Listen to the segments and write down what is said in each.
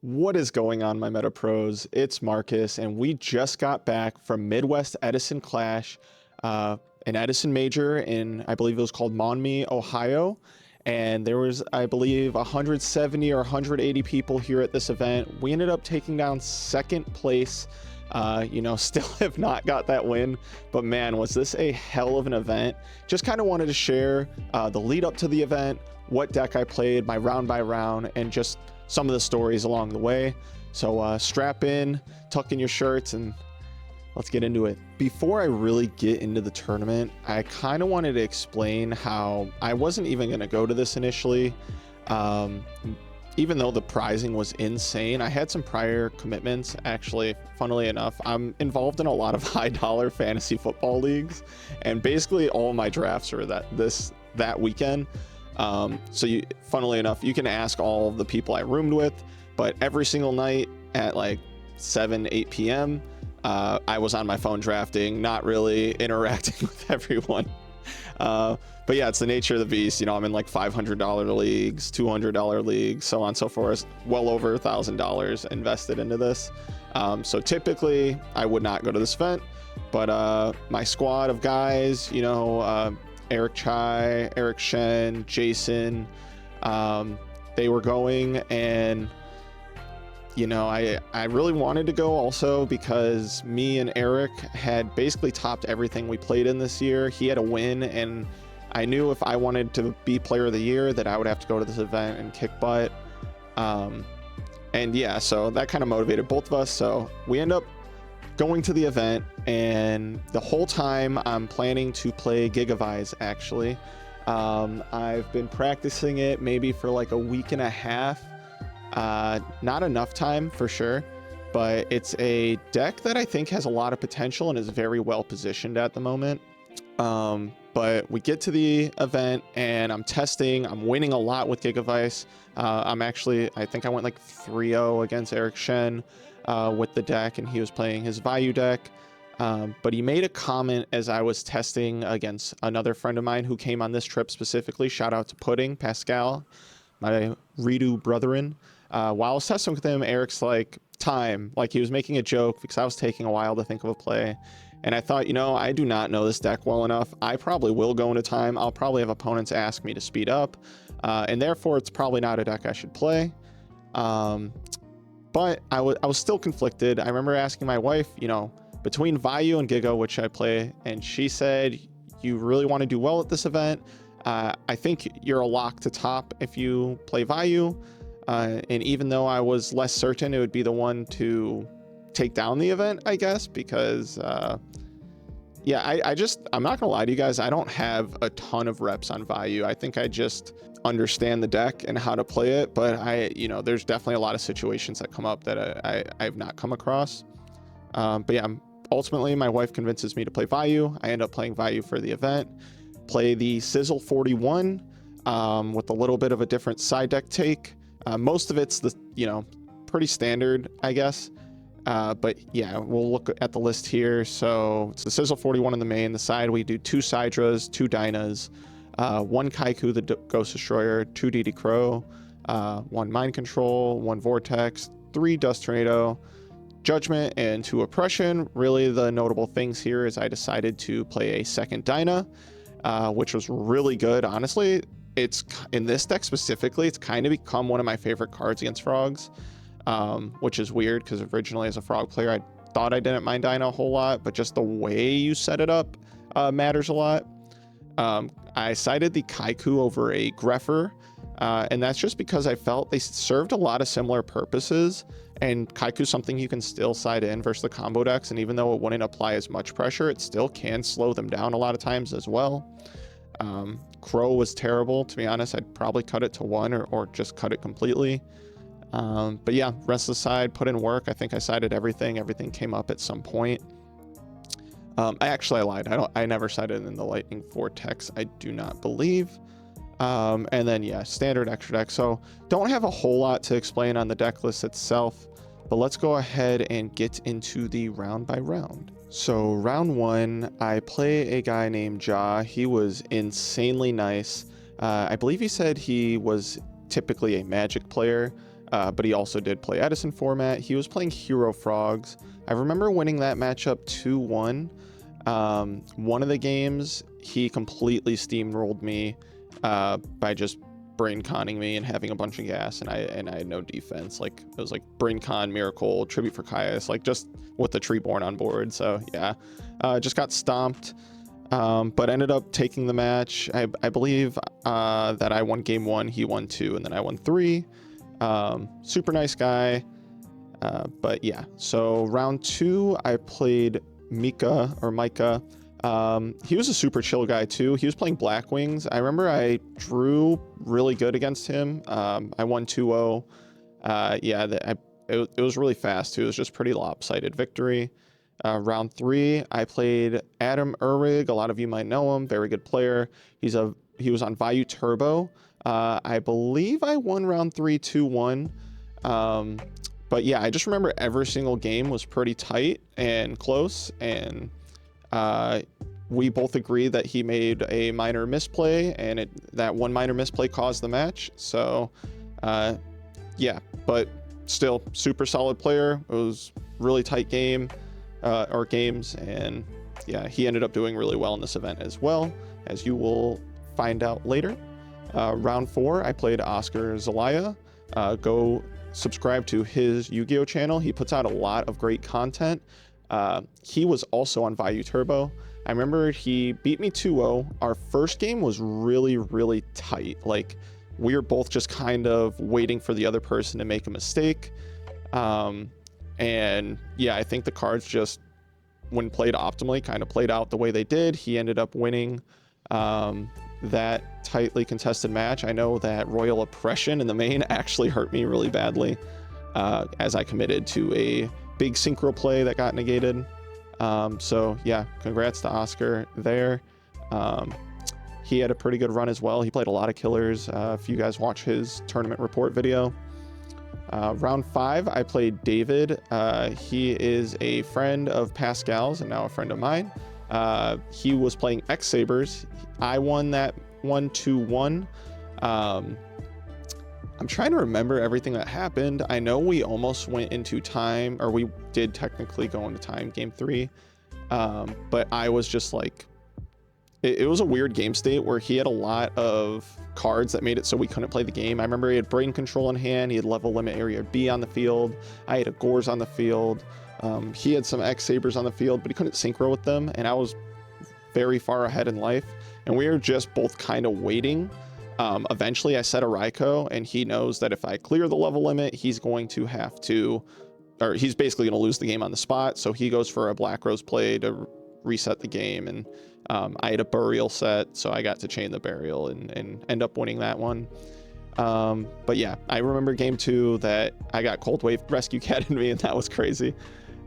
What is going on, my Meta Pros? It's Marcus, and we just got back from Midwest Edison Clash, an Edison major in, I believe it was called Monmouth, Ohio. And there was, I believe, 170 or 180 people here at this event. We ended up taking down second place. Still have not got that win, but man, was this a hell of an event. Just kind of wanted to share the lead up to the event, what deck I played, my round by round, and just some of the stories along the way. So strap in, tuck in your shirts, and let's get into it. Before I really get into the tournament, I kind of wanted to explain how I wasn't even going to go to this initially. Even though the prizing was insane, I had some prior commitments. Actually, funnily enough, I'm involved in a lot of high dollar fantasy football leagues, and basically all my drafts are that weekend. Funnily enough, you can ask all of the people I roomed with, but every single night at like 7-8 p.m. I was on my phone drafting, not really interacting with everyone. But yeah, it's the nature of the beast. I'm in like $500 leagues, $200 leagues, so on and so forth. Well over $1,000 invested into this. So typically I would not go to this event, but my squad of guys, Eric Chai, Eric Shen, Jason, they were going, and I really wanted to go also because me and Eric had basically topped everything we played in this year. He had a win, and I knew if I wanted to be player of the year that I would have to go to this event and kick butt. And yeah, so that kind of motivated both of us. So we end up going to the event, and the whole time I'm planning to play Gigavise actually. I've been practicing it maybe for like a week and a half. Not enough time for sure, but it's a deck that I think has a lot of potential and is very well positioned at the moment. But we get to the event and I'm testing, I'm winning a lot with Gigavise. I think I went like 3-0 against Eric Shen with the deck, and he was playing his Vayu deck. But he made a comment as I was testing against another friend of mine who came on this trip specifically. Shout out to Pudding, Pascal, my Redo brethren. While I was testing with him, Eric's like, time. Like, he was making a joke because I was taking a while to think of a play. And I thought, I do not know this deck well enough. I probably will go into time. I'll probably have opponents ask me to speed up. And therefore, it's probably not a deck I should play. But I was still conflicted. I remember asking my wife, between Vayu and Giga, which I play, and she said, you really want to do well at this event. I think you're a lock to top if you play Vayu. And even though I was less certain it would be the one to take down the event, I guess, because I'm not gonna lie to you guys, I don't have a ton of reps on Vayu. I think I just understand the deck and how to play it, but there's definitely a lot of situations that come up that I've not come across. But yeah, ultimately my wife convinces me to play Vayu. I end up playing Vayu for the event, play the Sizzle 41 with a little bit of a different side deck take. Most of it's pretty standard, I guess. But yeah, we'll look at the list here. So it's the Sizzle 41 in the main. The side, we do 2 Sidras, 2 Dynas, 1 Kaiku, the Ghost Destroyer, 2 DD Crow, 1 Mind Control, 1 Vortex, 3 Dust Tornado, Judgment, and 2 Oppression. Really, the notable things here is I decided to play a second Dyna, which was really good. Honestly, it's in this deck specifically, it's kind of become one of my favorite cards against frogs. Which is weird because originally as a frog player, I thought I didn't mind Dyna a whole lot, but just the way you set it up matters a lot. I cited the Kaiku over a Greffer, and that's just because I felt they served a lot of similar purposes, and Kaiku is something you can still side in versus the combo decks, and even though it wouldn't apply as much pressure, it still can slow them down a lot of times as well. Crow was terrible, to be honest. I'd probably cut it to 1 or just cut it completely. But yeah, rest of the side, put in work. I think I sided everything. Everything came up at some point. I lied. I never sided in the Lightning Vortex, I do not believe. And then yeah, standard extra deck. So don't have a whole lot to explain on the deck list itself, but let's go ahead and get into the round by round. So round 1, I play a guy named Ja. He was insanely nice. I believe he said he was typically a Magic player, but he also did play Edison format. He was playing Hero Frogs. I remember winning that matchup 2-1. One of the games, he completely steamrolled me by just brain conning me and having a bunch of gas, and I had no defense. Like, it was like brain con, miracle, tribute for Caius, like just with the Treeborn on board. So yeah, just got stomped, but ended up taking the match. I believe that I won game 1, he won 2, and then I won 3. Super nice guy. But yeah, so round 2, I played Micah. He was a super chill guy too. He was playing Black Wings. I remember I drew really good against him. I won 2-0. Yeah, it was really fast too. It was just pretty lopsided victory. Round 3, I played Adam Urrig. A lot of you might know him. Very good player. He was on Vayu Turbo. I believe I won round 3 2-1. But yeah, I just remember every single game was pretty tight and close, and we both agree that he made a minor misplay, and that one minor misplay caused the match. So yeah, but still super solid player. It was really tight game or games, and yeah, he ended up doing really well in this event as well, as you will find out later. Round 4, I played Oscar Zelaya. Go subscribe to his Yu-Gi-Oh channel. He puts out a lot of great content. He was also on Vayu Turbo. I remember he beat me 2-0. Our first game was really, really tight. Like, we were both just kind of waiting for the other person to make a mistake. And yeah, I think the cards just, when played optimally, kind of played out the way they did. He ended up winning that tightly contested match. I know that Royal Oppression in the main actually hurt me really badly, as I committed to a big synchro play that got negated. So yeah, congrats to Oscar there. He had a pretty good run as well. He played a lot of killers. If you guys watch his tournament report video. Round 5, I played David. He is a friend of Pascal's and now a friend of mine. He was playing X Sabers. I won that 1-2-1. I'm trying to remember everything that happened. I know we almost went into time, or we did technically go into time, game 3. But I was just like, it was a weird game state where he had a lot of cards that made it so we couldn't play the game. I remember he had Brain Control in hand. He had Level Limit Area B on the field. I had a Gores on the field. He had some X Sabers on the field, but he couldn't synchro with them. And I was very far ahead in life. And we were just both kind of waiting. Eventually I set a Raikou, and he knows that if I clear the level limit, he's going to have to, or he's basically going to lose the game on the spot. So he goes for a Black Rose play to reset the game. And I had a Burial set, so I got to chain the Burial and end up winning that one. But yeah, I remember game 2 that I got Cold Wave Rescue Cat in me, and that was crazy.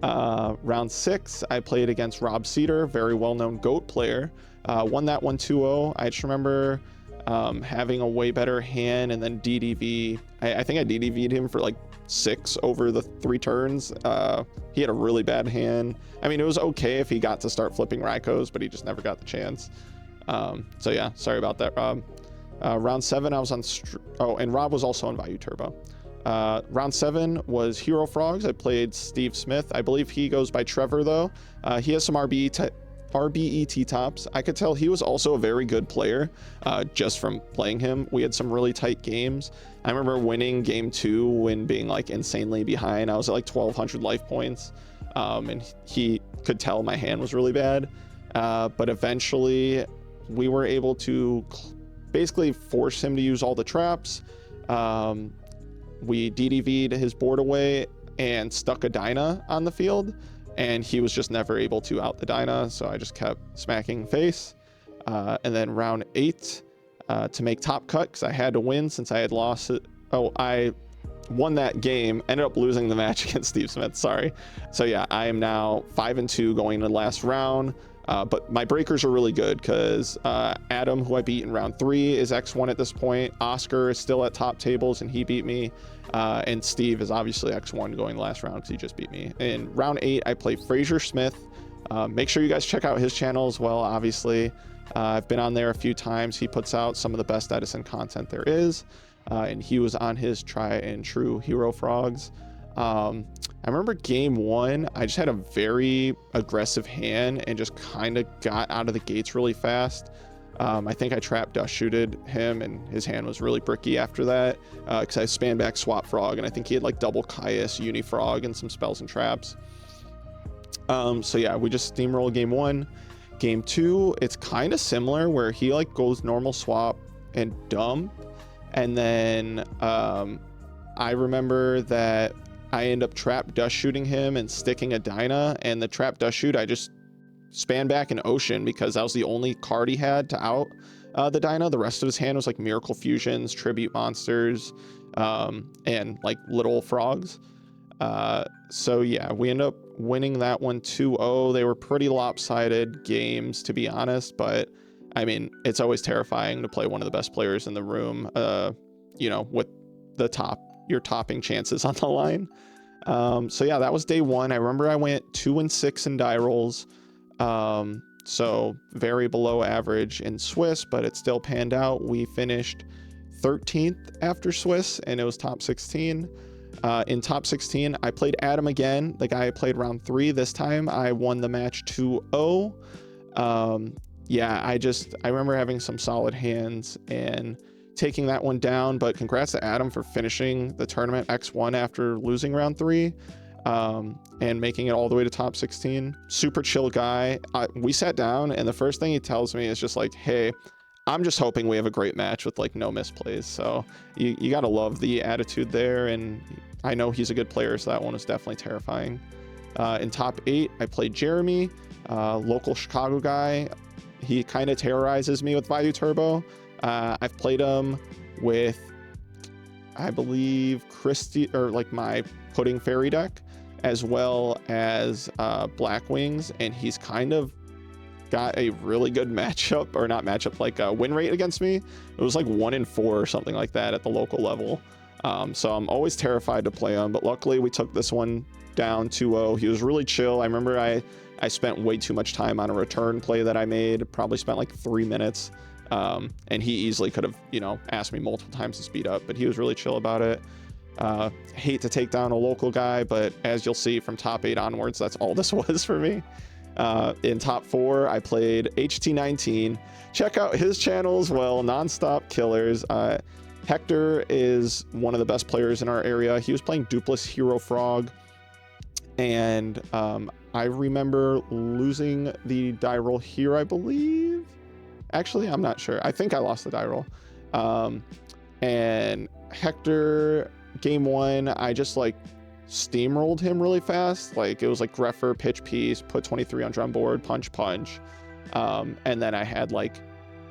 Round 6, I played against Rob Cedar, very well-known GOAT player. Won that one 2-0. I just remember having a way better hand, and then DDV. I think I DDV'd him for like 6 over the 3 turns. He had a really bad hand. I mean, it was okay if he got to start flipping Raikous, but he just never got the chance. So yeah, sorry about that, Rob. Round 7, I was on and Rob was also on Vayu Turbo. Round 7 was Hero Frogs. I played Steve Smith. I believe he goes by Trevor though. He has some RBET tops. I could tell he was also a very good player just from playing him. We had some really tight games. I remember winning game 2 when being like insanely behind. I was at like 1,200 life points, and he could tell my hand was really bad. But eventually we were able to basically force him to use all the traps. We DDV'd his board away and stuck a Dyna on the field, and he was just never able to out the Dyna, so I just kept smacking face. And then round 8, to make top cut, because I had to win since I had lost it. Oh, I won that game, ended up losing the match against Steve Smith, sorry. So yeah, I am now 5-2 going to the last round. But my breakers are really good because Adam, who I beat in round 3, is X1 at this point. Oscar is still at top tables, and he beat me. And Steve is obviously X1 going last round because he just beat me. In round 8, I play Fraser Smith. Make sure you guys check out his channel as well. Obviously, I've been on there a few times. He puts out some of the best Edison content there is, and he was on his try and true hero frogs. I remember game 1, I just had a very aggressive hand and just kind of got out of the gates really fast. I think I trap dust shooted him, and his hand was really bricky after that, because I span back swap frog, and I think he had like double Caius, uni frog, and some spells and traps. So yeah, we just steamroll game 1. Game 2, it's kind of similar, where he like goes normal swap and dump, and then I remember that I end up trap dust shooting him and sticking a Dyna, and the trap dust shoot, I just span back an Ocean because that was the only card he had to out the Dyna. The rest of his hand was like Miracle Fusions, Tribute Monsters, and like little frogs. So yeah, we end up winning that one 2-0. They were pretty lopsided games, to be honest, but I mean, it's always terrifying to play one of the best players in the room, you know, with your topping chances on the line. So yeah, that was day 1. I remember I went 2-6 in die rolls. So very below average in Swiss, but it still panned out. We finished 13th after Swiss, and it was top 16. In top 16, I played Adam again, the guy I played round 3. This time I won the match 2-0. Yeah, I remember having some solid hands and taking that one down, but congrats to Adam for finishing the tournament X1 after losing round 3, and making it all the way to top 16. Super chill guy. We sat down, and the first thing he tells me is just like, hey, I'm just hoping we have a great match with like no misplays. So you gotta love the attitude there, and I know he's a good player, so that one was definitely terrifying. In top 8, I played Jeremy, local Chicago guy. He kind of terrorizes me with Vayu Turbo. I've played him with, I believe, Christie, or like my Pudding Fairy deck, as well as Black Wings, and he's kind of got a really good matchup, or not matchup, like a win rate against me. It was like 1-4 or something like that at the local level. So I'm always terrified to play him, but luckily we took this one down 2-0. He was really chill. I remember I spent way too much time on a return play that I made, probably spent like 3 minutes. And he easily could have, you know, asked me multiple times to speed up, but he was really chill about it. Hate to take down a local guy, but as you'll see from top 8 onwards, that's all this was for me. In top 4, I played HT19. Check out his channel as well, Nonstop Killers. Hector is one of the best players in our area. He was playing Dupless Hero Frog, and I remember losing the die roll here, I believe. Actually, I'm not sure. I think I lost the die roll. And Hector, game 1, I just like steamrolled him really fast. Like it was like Greffer, pitch piece, put 23 on drum board, punch. And then I had like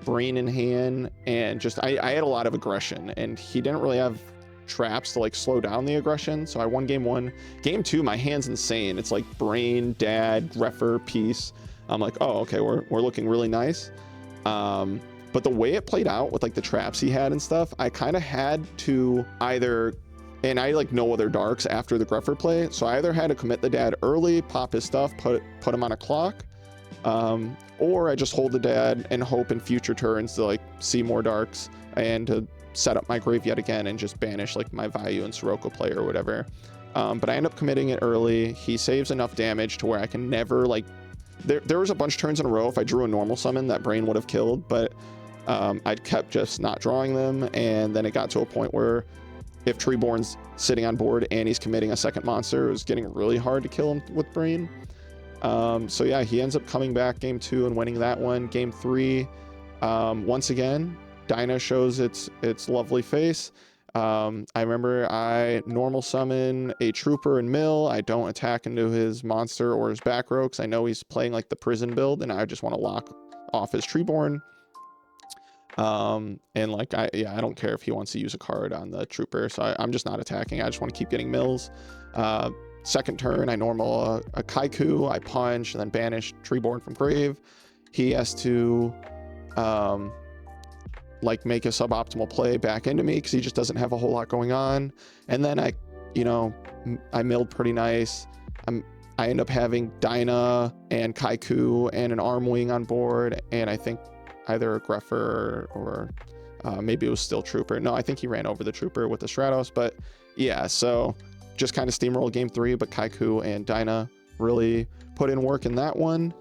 Brain in hand, and just I had a lot of aggression, and he didn't really have traps to like slow down the aggression. So I won game 1. Game 2, my hand's insane. It's like Brain, Dad, Greffer, piece. I'm like, oh, okay, we're looking really nice. But the way it played out with like the traps he had and stuff, I kind of had to either, and I like no other darks after the Greffer play, so I either had to commit the Dad early, pop his stuff, put him on a clock, or I just hold the Dad and hope in future turns to like see more darks and to set up my grave yet again and just banish like my Vayu and Sirocco play or whatever. But I end up committing it early. He saves enough damage to where I can never like, there was a bunch of turns in a row if I drew a normal summon that Brain would have killed, but I kept just not drawing them, and then it got to a point where if Treeborn's sitting on board and he's committing a second monster, it was getting really hard to kill him with Brain. So yeah, he ends up coming back game 2 and winning that one. Game 3, once again, Dyna shows its lovely face. I remember I normal summon a Trooper and Mill. I don't attack into his monster or his back row because I know he's playing like the prison build, and I just want to lock off his Treeborn. And like I don't care if he wants to use a card on the Trooper, so I'm just not attacking. I just want to keep getting mills. Second turn, I normal a Kaiku, I punch, and then banish Treeborn from grave. He has to like make a suboptimal play back into me because he just doesn't have a whole lot going on. And then I milled pretty nice. I end up having Dyna and Kaiku and an Arm Wing on board, and I think either a Greffer or maybe it was still Trooper. No, I think he ran over the Trooper with the Stratos, but yeah, so just kind of steamrolled game 3, but Kaiku and Dyna really put in work in that one.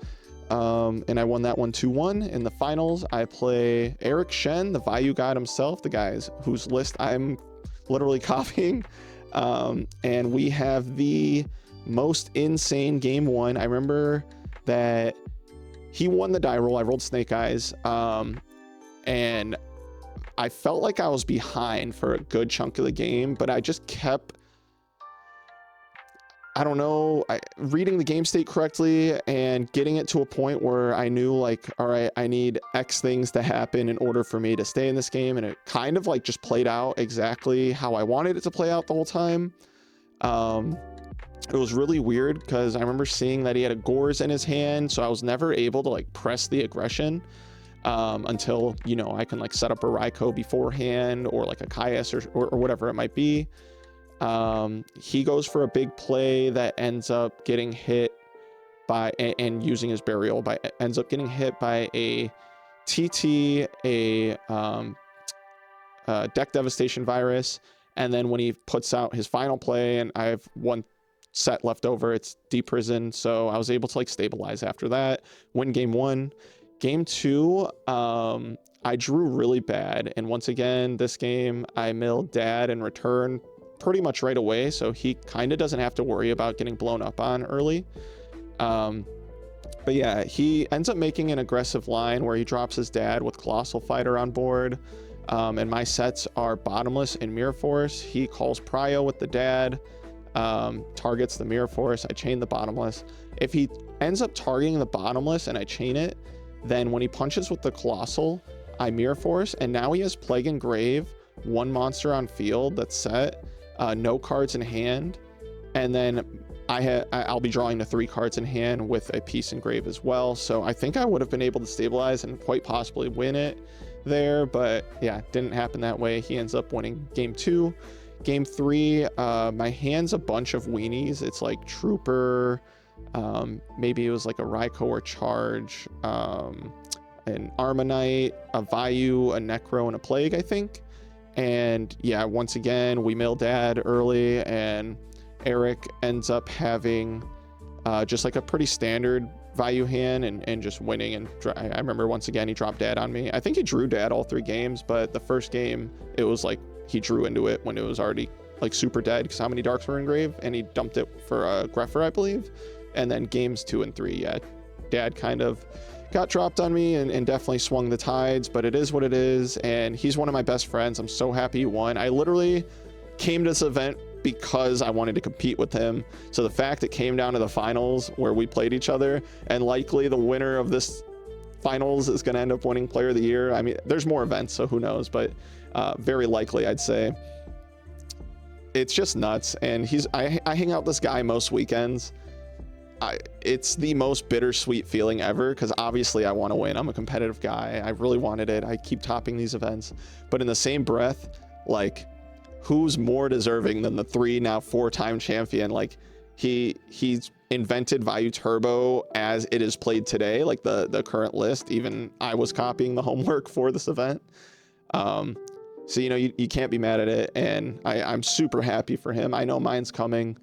And I won that one 2-1. In the finals, I play Eric Shen, the Vayu god himself, the guys whose list I'm literally copying. And we have the most insane game 1. I remember that he won the die roll. I rolled Snake Eyes. And I felt like I was behind for a good chunk of the game, but I just kept, I don't know, reading the game state correctly and getting it to a point where I knew like, all right, I need X things to happen in order for me to stay in this game. And it kind of like just played out exactly how I wanted it to play out the whole time. It was really weird because I remember seeing that he had a Gores in his hand. So I was never able to like press the aggression until, you know, I can like set up a Raikou beforehand or like a Caius or whatever it might be. He goes for a big play that ends up getting hit by, and using his burial by, ends up getting hit by a TT, a deck devastation virus. And then when he puts out his final play, and I have one set left over, it's Deep Prison. So I was able to like stabilize after that, win game 1. Game 2, I drew really bad. And once again, this game, I milled Dad in return pretty much right away, so he kind of doesn't have to worry about getting blown up on early. But yeah, he ends up making an aggressive line where he drops his Dad with Colossal Fighter on board, and my sets are Bottomless and Mirror Force. He calls Prio with the Dad, targets the Mirror Force. I chain the Bottomless. If he ends up targeting the Bottomless and I chain it, then when he punches with the Colossal, I Mirror Force, and now he has Plague and Grave, 1 monster on field that's set, no cards in hand, and then I'll be drawing the 3 cards in hand with a Peace and Grave as well. So I think I would have been able to stabilize and quite possibly win it there, but yeah, didn't happen that way. He ends up winning game 2. Game 3, my hand's a bunch of weenies. It's like Trooper, maybe it was like a Raikou or Charge, an Armanite, a Vayu, a Necro, and a Plague, I think. And yeah, once again, we mill Dad early, and Eric ends up having just like a pretty standard Vayu hand and just winning. And I remember once again, he dropped Dad on me. I think he drew Dad all 3 games, but the first game, it was like he drew into it when it was already like super dead because how many Darks were engraved, and he dumped it for a Greffer, I believe. And then games 2 and 3, yeah, Dad kind of got dropped on me and definitely swung the tides, but it is what it is. And he's one of my best friends. I'm so happy he won. I literally came to this event because I wanted to compete with him. So the fact it came down to the finals where we played each other, and likely the winner of this finals is going to end up winning Player of the Year. I mean, there's more events, so who knows, but very likely, I'd say. It's just nuts. And I hang out with this guy most weekends. It's the most bittersweet feeling ever because obviously I want to win. I'm a competitive guy. I really wanted it. I keep topping these events, but in the same breath, like, who's more deserving than the 3 now 4-time champion? Like, he's invented Vayu Turbo as it is played today, like the current list. Even I was copying the homework for this event. So you know, you can't be mad at it, and I'm super happy for him. I know mine's coming.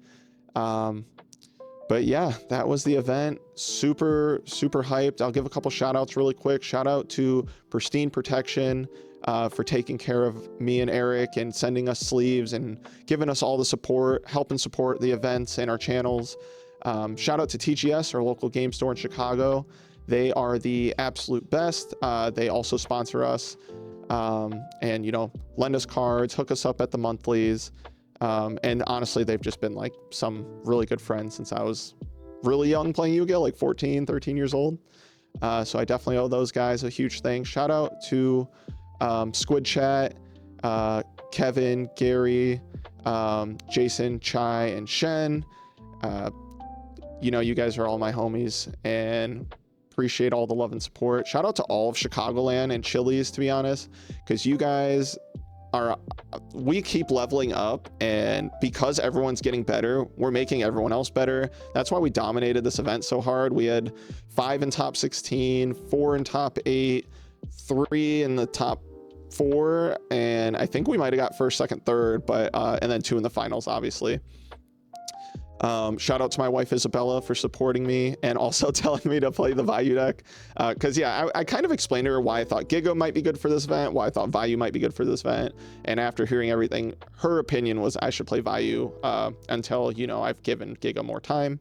But yeah, that was the event. Super hyped. I'll give a couple shout outs really quick. Shout out to Pristine Protection for taking care of me and Eric and sending us sleeves and giving us all the support, helping support the events and our channels. Shout out to TGS, our local game store in Chicago. They are the absolute best. They also sponsor us and, you know, lend us cards, hook us up at the monthlies. And honestly, they've just been like some really good friends since I was really young playing Yu-Gi-Oh, like 14, 13 years old. So I definitely owe those guys a huge thing. Shout out to Squid Chat, Kevin, Gary, Jason, Chai, and Shen. You know, you guys are all my homies and appreciate all the love and support. Shout out to all of Chicagoland and Chili's, to be honest, because you guys we keep leveling up, and because everyone's getting better, we're making everyone else better. That's why we dominated this event so hard. We had 5 in top 16, 4 in top 8, 3 in the top 4, and I think we might have got first, second, third, but and then 2 in the finals, obviously. Shout out to my wife Isabella for supporting me and also telling me to play the Vayu deck, because yeah, I kind of explained to her why I thought Giga might be good for this event, why I thought Vayu might be good for this event, and after hearing everything, her opinion was I should play Vayu until, you know, I've given Giga more time.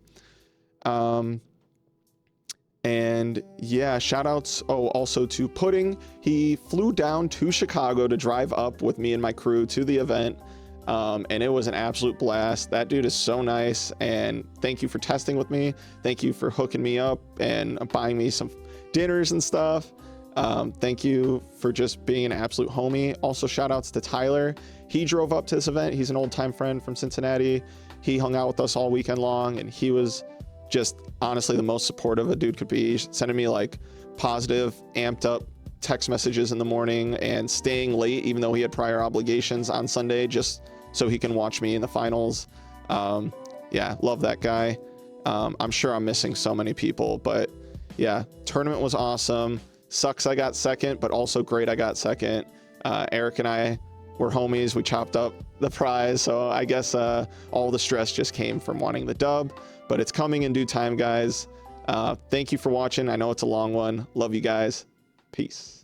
And yeah, shout outs also to Pudding. He flew down to Chicago to drive up with me and my crew to the event. And it was an absolute blast. That dude is so nice, and thank you for testing with me. Thank you for hooking me up and buying me some dinners and stuff. Thank you for just being an absolute homie. Also, shout outs to Tyler. He drove up to this event. He's an old time friend from Cincinnati. He hung out with us all weekend long, and he was just honestly the most supportive a dude could be, sending me like positive, amped up text messages in the morning and staying late even though he had prior obligations on Sunday just so he can watch me in the finals. Yeah, love that guy. I'm sure I'm missing so many people, but yeah, tournament was awesome. Sucks I got second, but also great I got second. Eric and I were homies. We chopped up the prize, so I guess all the stress just came from wanting the dub, but it's coming in due time, guys. Thank you for watching. I know it's a long one. Love you guys. Peace.